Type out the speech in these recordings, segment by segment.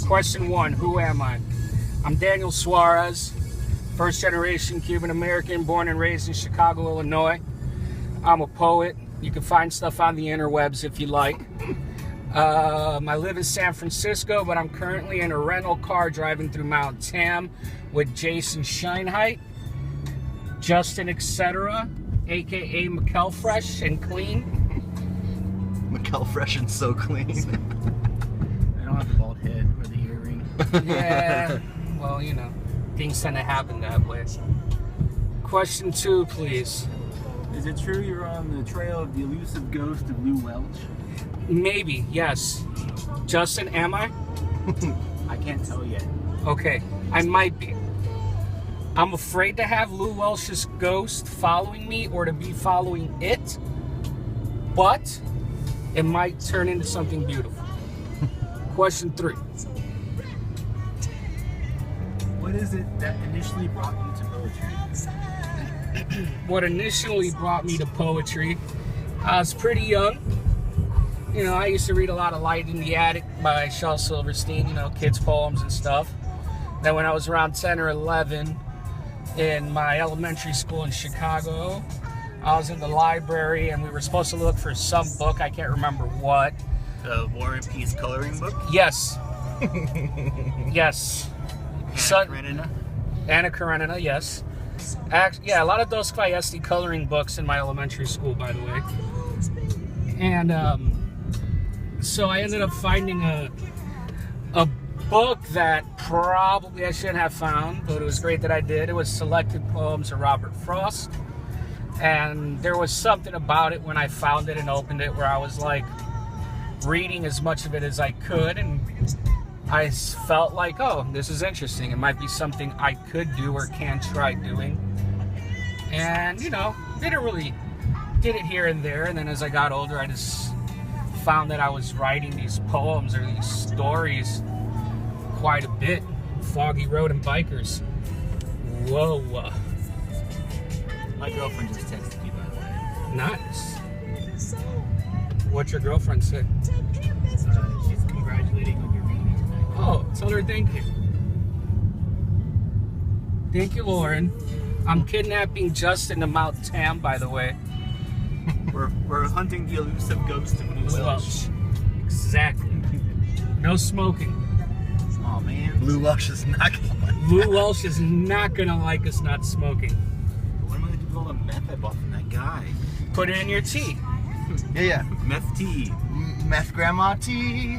Question 1, who am I? I'm Daniel Suarez, first generation Cuban American, born and raised in Chicago, Illinois. I'm a poet. You can find stuff on the interwebs if you like. I live in San Francisco, but I'm currently in a rental car driving through Mount Tam with Jason Schenheit, Justin, etc., aka McKelfresh and Clean. McKelfresh and so clean. I don't have the bald head or the earring. Yeah, well, you know, things tend to happen that way. Question 2, please. Is it true you're on the trail of the elusive ghost of Lew Welch? Maybe, yes. Justin, am I? I can't tell yet. Okay, I might be. I'm afraid to have Lew Welch's ghost following me or to be following it, but it might turn into something beautiful. Question 3. What is it that initially brought you to poetry? What initially brought me to poetry, I was pretty young. You know, I used to read a lot of Light in the Attic by Shel Silverstein, you know, kids' poems and stuff. Then when I was around 10 or 11 in my elementary school in Chicago, I was in the library and we were supposed to look for some book. I can't remember what. The War and Peace coloring book? Yes. Yes. Anna Karenina? Anna Karenina, yes. Yeah, a lot of Dostoevsky coloring books in my elementary school, by the way. And so I ended up finding a book that probably I shouldn't have found, but it was great that I did. It was Selected Poems of Robert Frost. And there was something about it when I found it and opened it where I was like reading as much of it as I could, and I felt like, oh, this is interesting. It might be something I could do or can try doing. And, you know, did it here and there. And then as I got older, I just found that I was writing these poems or these stories quite a bit. Foggy Road and Bikers. Whoa. My girlfriend just texted you, by the way. Nice. What's your girlfriend say? She's congratulating on your reading tonight. Oh, tell her thank you. Thank you, Lauren. I'm kidnapping Justin to Mount Tam, by the way. We're hunting the elusive ghost of Lew Welch. Exactly. No smoking. Oh man. Lew Welch is not gonna like Lew Welch is not gonna like us not smoking. What am I gonna do with all the meth I bought from that guy? Put it in your tea. Yeah. Meth tea. Meth grandma tea.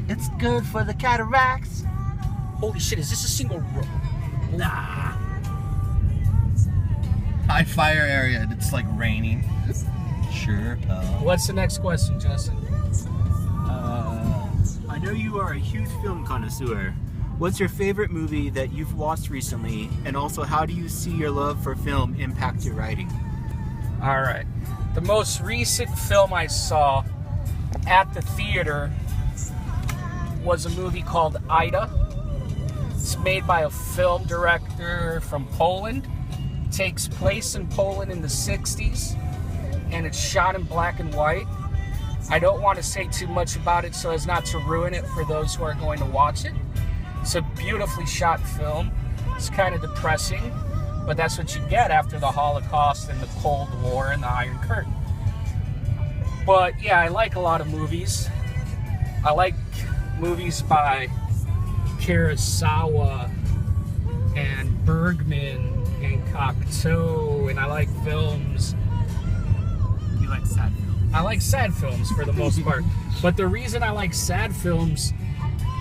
It's good for the cataracts. Holy shit, is this a single row? Nah. High fire area. It's like raining. Sure. What's the next question, Justin? I know you are a huge film connoisseur. What's your favorite movie that you've watched recently? And also, how do you see your love for film impact your writing? All right. The most recent film I saw at the theater was a movie called Ida. It's made by a film director from Poland. It takes place in Poland in the 60s, and it's shot in black and white. I don't want to say too much about it so as not to ruin it for those who are going to watch it. It's a beautifully shot film. It's kind of depressing, but that's what you get after the Holocaust and the Cold War and the Iron Curtain. But yeah, I like a lot of movies. I like movies by Kurosawa and Bergman and Cocteau, and I like films. You like sad films? I like sad films for the most part. But the reason I like sad films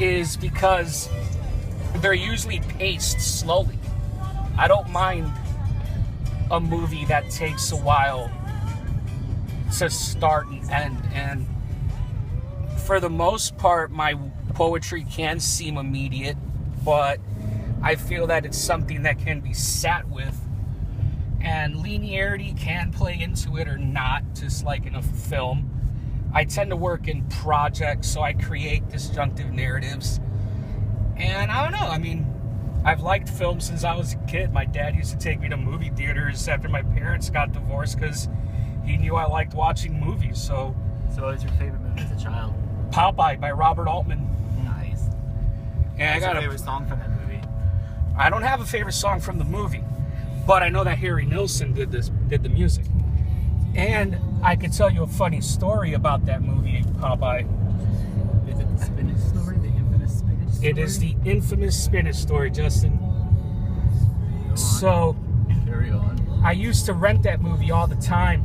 is because they're usually paced slowly. I don't mind a movie that takes a while to start and end. And for the most part, my poetry can seem immediate, but I feel that it's something that can be sat with. And linearity can play into it or not, just like in a film. I tend to work in projects, so I create disjunctive narratives. And I don't know, I mean, I've liked film since I was a kid. My dad used to take me to movie theaters after my parents got divorced because he knew I liked watching movies. So what was your favorite movie as a child? Popeye by Robert Altman. Nice. And What's your favorite song from that movie? I don't have a favorite song from the movie, but I know that Harry Nilsson did the music. And I could tell you a funny story about that movie, Popeye. Is it the spinach story? The infamous spinach story? It is the infamous spinach story, Justin. So, carry on. I used to rent that movie all the time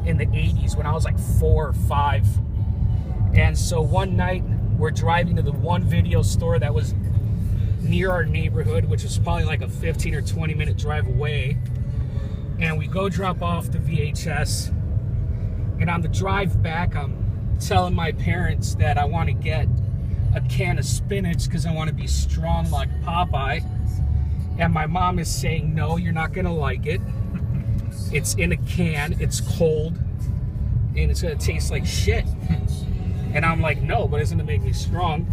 in the 80s when I was like 4 or 5. And so one night, we're driving to the one video store that was near our neighborhood, which was probably like a 15 or 20 minute drive away. And we go drop off the VHS. And on the drive back, I'm telling my parents that I want to get a can of spinach because I want to be strong like Popeye. And my mom is saying, no, you're not going to like it. It's in a can, it's cold, and it's going to taste like shit. And I'm like, no, but it's going to make me strong.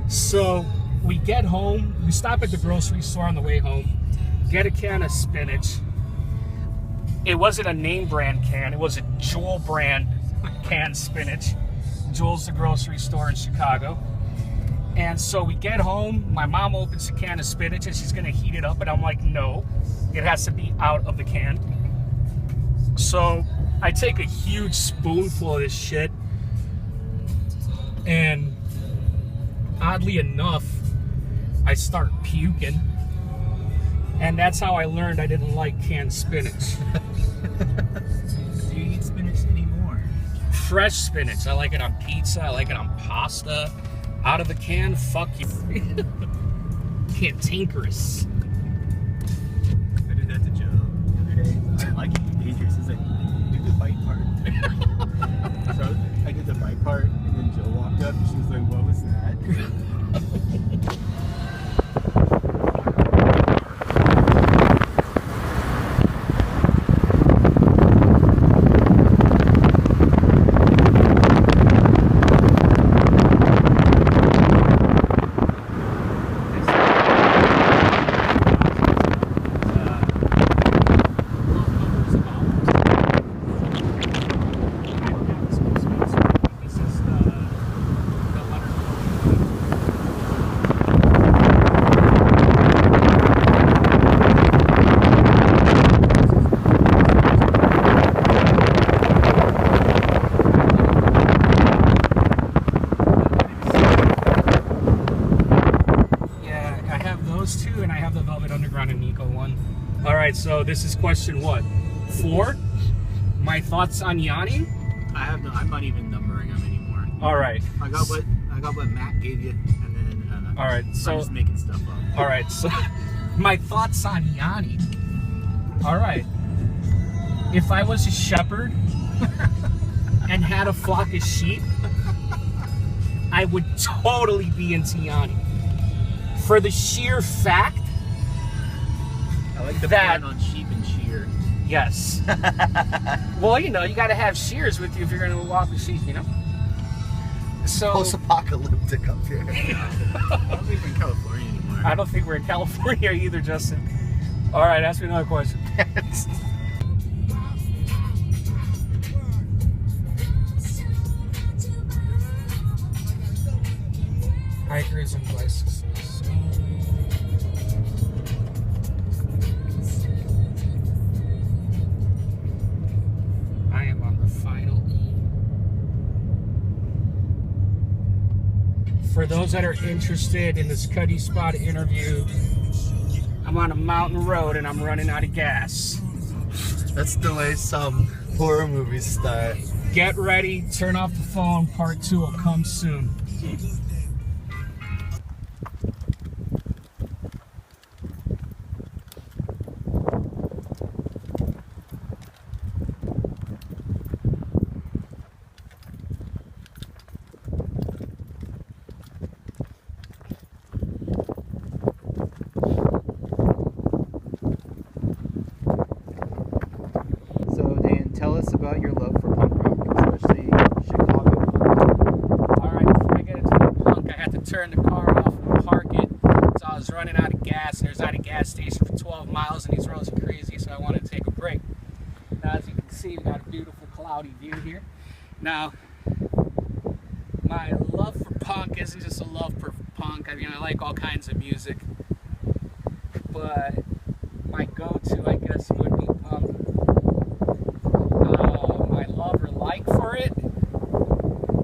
So we get home, we stop at the grocery store on the way home, get a can of spinach. It wasn't a name brand can, it was a Jewel brand canned spinach. Jewel's the grocery store in Chicago. And so we get home, my mom opens a can of spinach and she's gonna heat it up, and I'm like, no, it has to be out of the can. So I take a huge spoonful of this shit, and oddly enough, I start puking. And that's how I learned I didn't like canned spinach. Do you eat spinach anymore? Fresh spinach, I like it on pizza, I like it on pasta. Out of the can, fuck you. Cantankerous. I did that to Joe the other day. I like it dangerous. It's like, do the bite part. So I did the bite part, and then Joe walked up and she was like, what was that? So this is question what? 4? My thoughts on Yanni? I'm not even numbering them anymore. All right. I got what Matt gave you, and then all right. So I'm just making stuff up. All right. So my thoughts on Yanni. All right. If I was a shepherd and had a flock of sheep, I would totally be into Yanni. For the sheer fact. I like the plan on sheep and shear. Yes. Well, you know, you got to have shears with you if you're going to walk the sheep, you know? So post-apocalyptic up here. I don't think we're in California anymore. I don't think we're in California either, Justin. All right, ask me another question. Hikers and bicycles. I am on the final E. For those that are interested in this Cutty Spot interview, I'm on a mountain road and I'm running out of gas. That's the way some horror movies start. Get ready, turn off the phone, part 2 will come soon. Tell us about your love for punk rock, especially Chicago punk. Alright, before I get into the punk, I had to turn the car off and park it. So I was running out of gas, and there's not a gas station for 12 miles, and these roads are crazy, so I wanted to take a break. Now, as you can see, we got a beautiful cloudy view here. Now, my love for punk isn't just a love for punk. punk. I mean, I like all kinds of music, but my go-to, I guess, would be punk. My love or like for it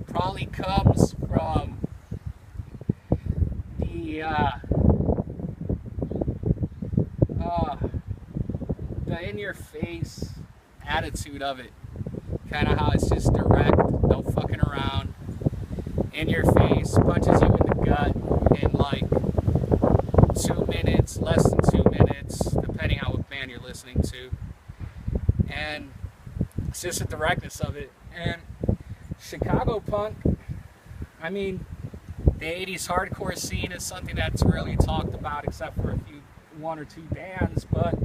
probably comes from the in-your-face attitude of it. Kind of how it's just direct, no fucking around, in your face, punches you in the gut in like 2 minutes, less than 2 minutes, depending on what band you're listening to. And it's just the directness of it. And Chicago punk, I mean, the 80s hardcore scene is something that's really talked about except for one or two bands, but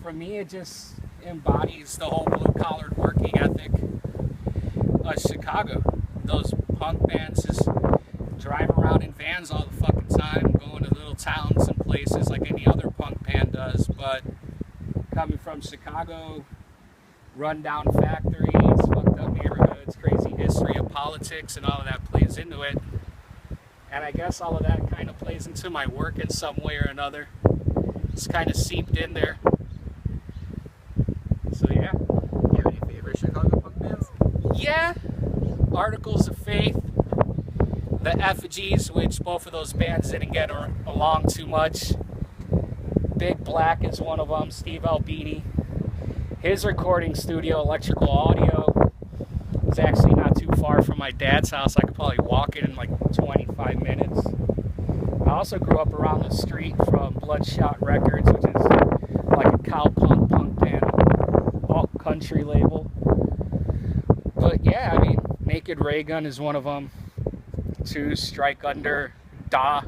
for me it just embodies the whole blue-collared working ethic of Chicago. Those punk bands just drive around in vans all the fucking time, going to little towns and places like any other punk band does, but coming from Chicago, run-down factories, fucked up neighborhoods, crazy history of politics, and all of that plays into it. And I guess all of that kind of plays into my work in some way or another. It's kind of seeped in there. So yeah. You have any favorite Chicago punk bands? Yeah. Articles of Faith, the Effigies, which both of those bands didn't get along too much. Big Black is one of them, Steve Albini. His recording studio, Electrical Audio, is actually not too far from my dad's house. I could probably walk it in like 25 minutes. I also grew up around the street from Bloodshot Records, which is like a cowpunk punk band, alt country label. But yeah, I mean, Naked Ray Gun is one of them. Two, Strike Under, Da.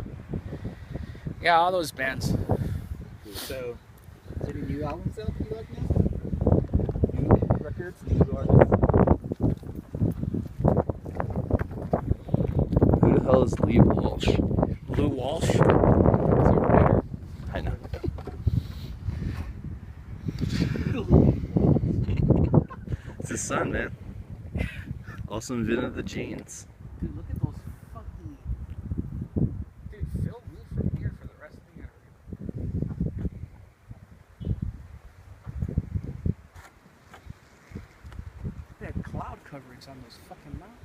Yeah, all those bands. So, is there any new albums out that you like now? New records, new artists? Who the hell is Lew Welch? Lew Welch. He's a writer. I know. It's his son, man. Also invented the jeans. Dude, look at those fucking... Dude, Phil moved from here for the rest of the interview. They had cloud coverage on those fucking mountains.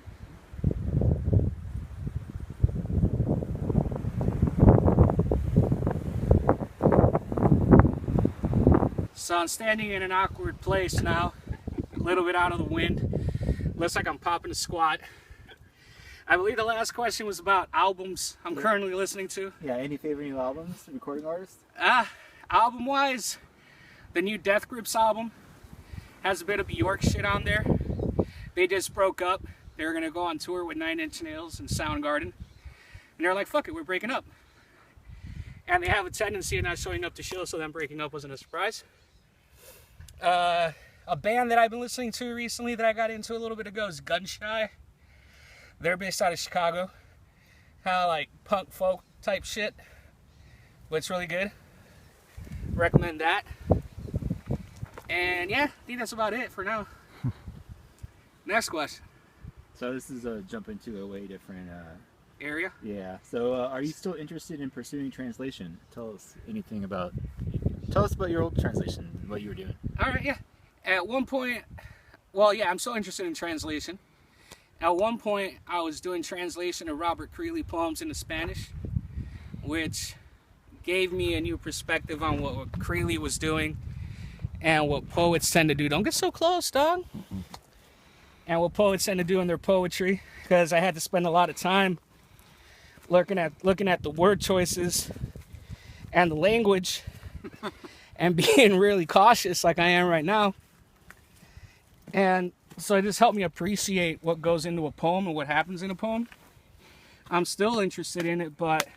So I'm standing in an awkward place now, a little bit out of the wind. Looks like I'm popping a squat. I believe the last question was about albums I'm currently listening to. Yeah, any favorite new albums, recording artists? Album-wise, the new Death Grips album has a bit of Bjork shit on there. They just broke up. They were going to go on tour with 9 Inch Nails and Soundgarden. And they're like, fuck it, we're breaking up. And they have a tendency of not showing up to shows, so them breaking up wasn't a surprise. A band that I've been listening to recently that I got into a little bit ago is Gunshy. They're based out of Chicago. Kind of like punk folk type shit, but it's really good. Recommend that. And yeah, I think that's about it for now. Next question. So this is a jump into a way different Area? yeah. So are you still interested in pursuing translation? Tell us about your old translation, what you were doing. All right, yeah. At one point, well, yeah, I'm so interested in translation. At one point, I was doing translation of Robert Creeley poems into Spanish, which gave me a new perspective on what Creeley was doing and what poets tend to do. Don't get so close, dog. And what poets tend to do in their poetry, because I had to spend a lot of time looking at the word choices and the language and being really cautious like I am right now. And so it just helped me appreciate what goes into a poem and what happens in a poem. I'm still interested in it, but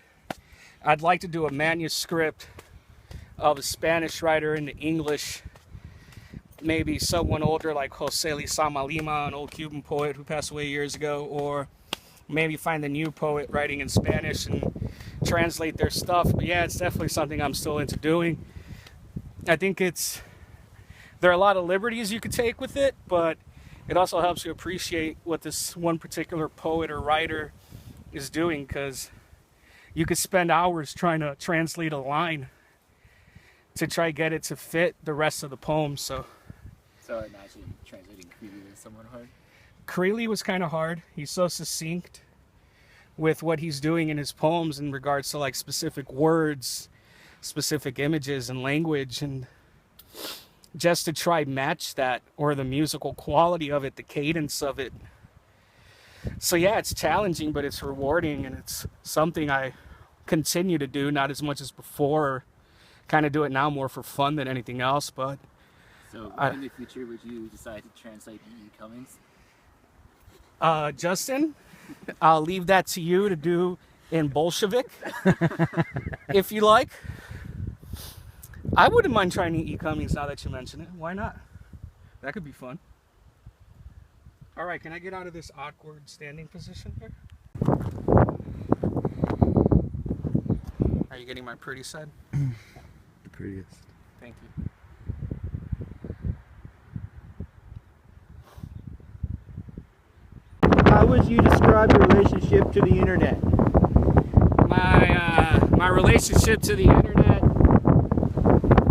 I'd like to do a manuscript of a Spanish writer into English. Maybe someone older like Jose Lizama Lima, an old Cuban poet who passed away years ago, or maybe find a new poet writing in Spanish and translate their stuff. But yeah, it's definitely something I'm still into doing. I think there are a lot of liberties you could take with it, but it also helps you appreciate what this one particular poet or writer is doing, because you could spend hours trying to translate a line to try get it to fit the rest of the poem. So I imagine translating Creeley is somewhat hard. Creeley was kind of hard. He's so succinct with what he's doing in his poems in regards to like specific words, specific images and language, and just to try match that, or the musical quality of it, the cadence of it. So yeah, it's challenging, but it's rewarding, and it's something I continue to do, not as much as before. Kind of do it now more for fun than anything else. But so in the future, would you decide to translate E.E. Cummings? Justin, I'll leave that to you to do in Bolshevik, if you like. I wouldn't mind trying E.E. Cummings now that you mention it. Why not? That could be fun. All right, can I get out of this awkward standing position here? Are you getting my pretty side? The prettiest. Thank you. How would you describe your relationship to the internet? My relationship to the internet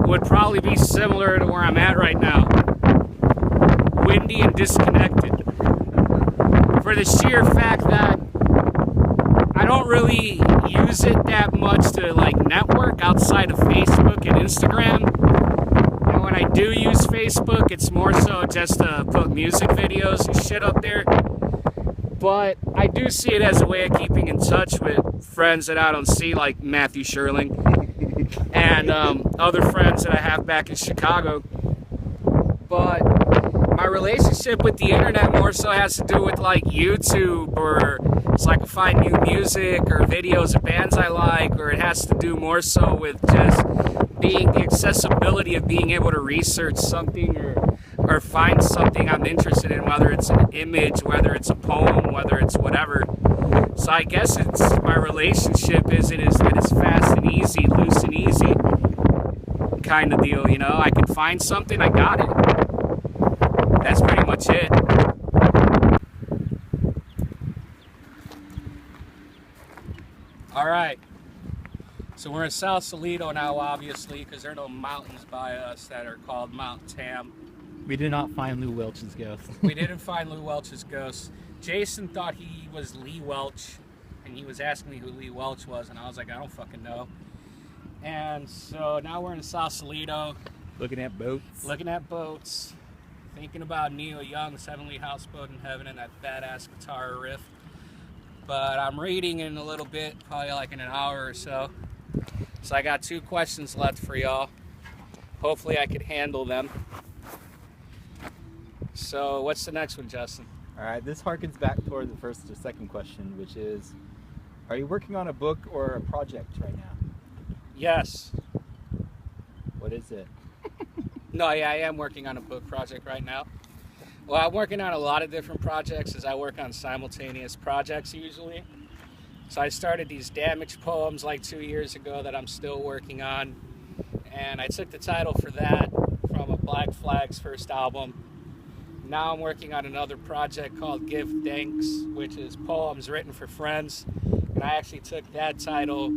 would probably be similar to where I'm at right now. Windy and disconnected. For the sheer fact that I don't really use it that much to like network outside of Facebook and Instagram. And when I do use Facebook, it's more so just to put music videos and shit up there. But I do see it as a way of keeping in touch with friends that I don't see, like Matthew Sherling and other friends that I have back in Chicago. But my relationship with the internet more so has to do with like YouTube, or it's like I find new music or videos of bands I like, or it has to do more so with just being the accessibility of being able to research something or find something I'm interested in, whether it's an image, whether it's a poem, whether it's whatever. So I guess it's my relationship is it is fast and easy, loose and easy kind of deal, you know. I can find something, I got it. That's pretty much it. All right. So we're in Sausalito now, obviously, because there are no mountains by us that are called Mount Tam. We did not find Lew Welch's ghost. We didn't find Lew Welch's ghost. Jason thought he was Lew Welch, and he was asking me who Lew Welch was, and I was like, I don't fucking know. And so now we're in Sausalito. Looking at boats. Looking at boats. Thinking about Neil Young's Heavenly Houseboat in Heaven and that badass guitar riff. But I'm reading in a little bit, probably like in an hour or so. So I got 2 questions left for y'all. Hopefully I could handle them. So what's the next one, Justin? All right, this harkens back toward the first or second question, which is, are you working on a book or a project right now? Yes. What is it? No, yeah, I am working on a book project right now. Well, I'm working on a lot of different projects as I work on simultaneous projects usually. So I started these damaged poems like 2 years ago that I'm still working on. And I took the title for that from a Black Flag's first album. Now I'm working on another project called Give Thanks, which is poems written for friends. And I actually took that title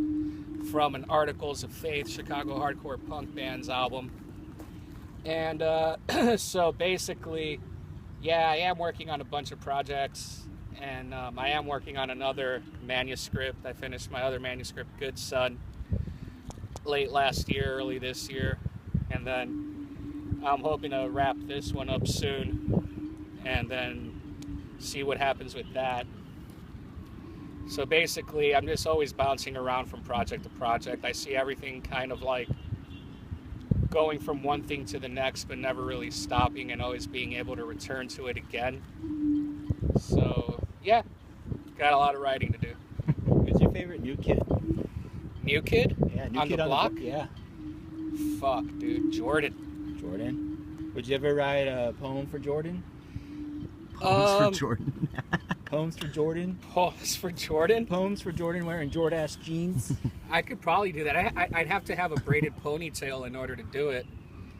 from an Articles of Faith Chicago hardcore punk band's album. And so basically, yeah, I am working on a bunch of projects, and I am working on another manuscript. I finished my other manuscript, Good Son, late last year, early this year, and then I'm hoping to wrap this one up soon, and then see what happens with that. So basically, I'm just always bouncing around from project to project. I see everything kind of like going from one thing to the next, but never really stopping and always being able to return to it again. So, yeah, got a lot of writing to do. Who's your favorite new kid? New kid? Yeah, new on kid the on block? The book, yeah. Fuck, dude, Jordan. Jordan? Would you ever write a poem for Jordan? For Jordan. Poems for Jordan? Poems for Jordan? Poems for Jordan wearing Jordache jeans? I could probably do that. I'd have to have a braided ponytail in order to do it.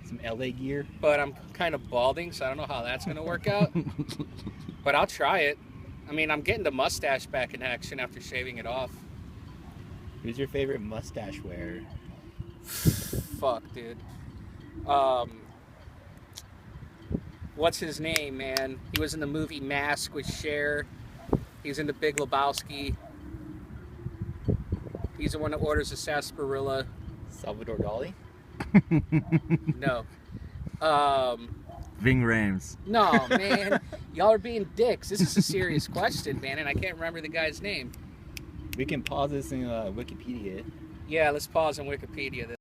Some LA gear? But I'm kind of balding, so I don't know how that's going to work out. But I'll try it. I mean, I'm getting the mustache back in action after shaving it off. Who's your favorite mustache wearer? Fuck, dude. What's his name, man? He was in the movie Mask with Cher. He's in the Big Lebowski. He's the one that orders a sarsaparilla. Salvador Dali? No. Ving Rhames. No, man. Y'all are being dicks. This is a serious question, man, and I can't remember the guy's name. We can pause this in Wikipedia. Yeah, let's pause on Wikipedia.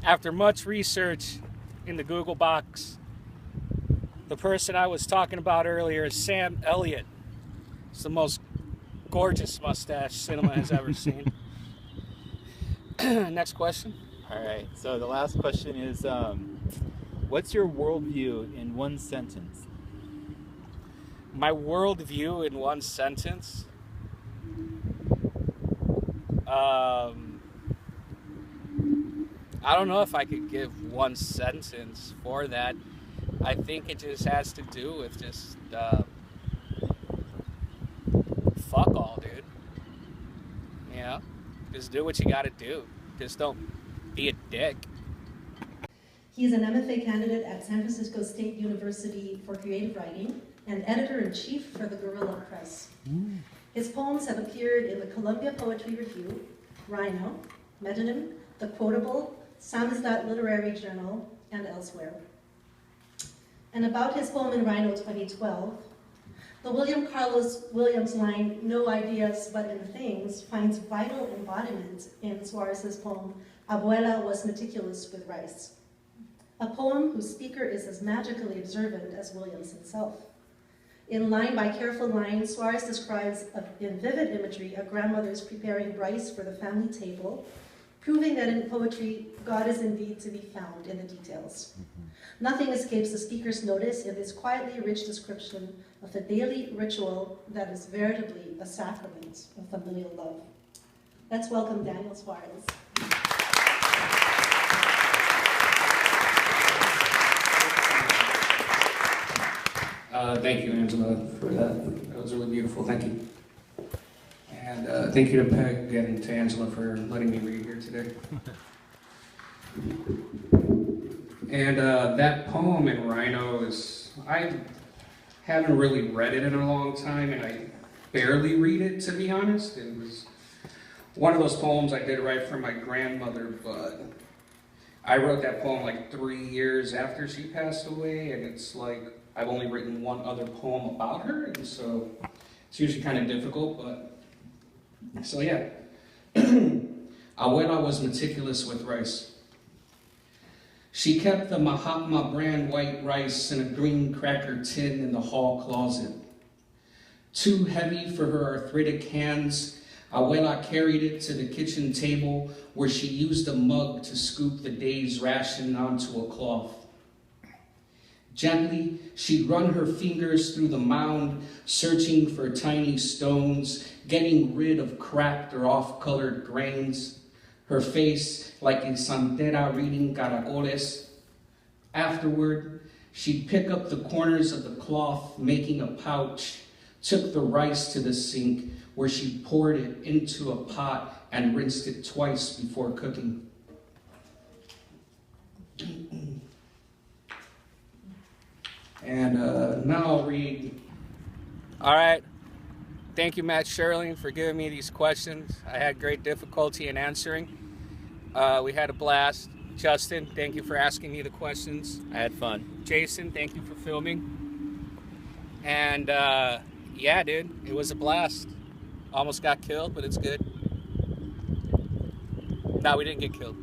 After much research in the Google box, the person I was talking about earlier is Sam Elliott. It's the most gorgeous mustache cinema has ever seen. Next question. All right. So the last question is, what's your worldview in one sentence? My worldview in one sentence? I don't know if I could give one sentence for that. I think it just has to do with just fuck all, dude. You know? Just do what you gotta do. Just don't be a dick. He's an MFA candidate at San Francisco State University for creative writing and editor-in-chief for the Guerrilla Press. His poems have appeared in the Columbia Poetry Review, Rhino, Metronym, The Quotable, Samizdat Literary Journal, and elsewhere. And about his poem in Rhino 2012, the William Carlos Williams line, "No ideas but in things," finds vital embodiment in Suarez's poem, "Abuela was meticulous with rice," a poem whose speaker is as magically observant as Williams himself. In line by careful line, Suarez describes in vivid imagery a grandmother's preparing rice for the family table, proving that in poetry, God is indeed to be found in the details. Nothing escapes the speaker's notice in this quietly rich description of a daily ritual that is veritably a sacrament of familial love. Let's welcome Daniel Suarez. Thank you, Angela, for that. That was really beautiful. Thank you. And thank you to Peg and to Angela for letting me read here today. And that poem in Rhino is, I haven't really read it in a long time, and I barely read it, to be honest. It was one of those poems I did write for my grandmother, but I wrote that poem like 3 years after she passed away, and it's like I've only written one other poem about her, and so it's usually kind of difficult, but so yeah. Abuela was meticulous with rice. She kept the Mahatma brand white rice in a green cracker tin in the hall closet. Too heavy for her arthritic hands, Abuela carried it to the kitchen table where she used a mug to scoop the day's ration onto a cloth. Gently, she'd run her fingers through the mound, searching for tiny stones, getting rid of cracked or off-colored grains. Her face like a santera reading caracoles. Afterward, she'd pick up the corners of the cloth, making a pouch, took the rice to the sink, where she poured it into a pot and rinsed it twice before cooking. And now I'll read. All right. Thank you, Matt Sherling, for giving me these questions. I had great difficulty in answering. We had a blast. Justin, thank you for asking me the questions. I had fun. Jason, thank you for filming. And yeah, dude, it was a blast. Almost got killed, but it's good. No, we didn't get killed.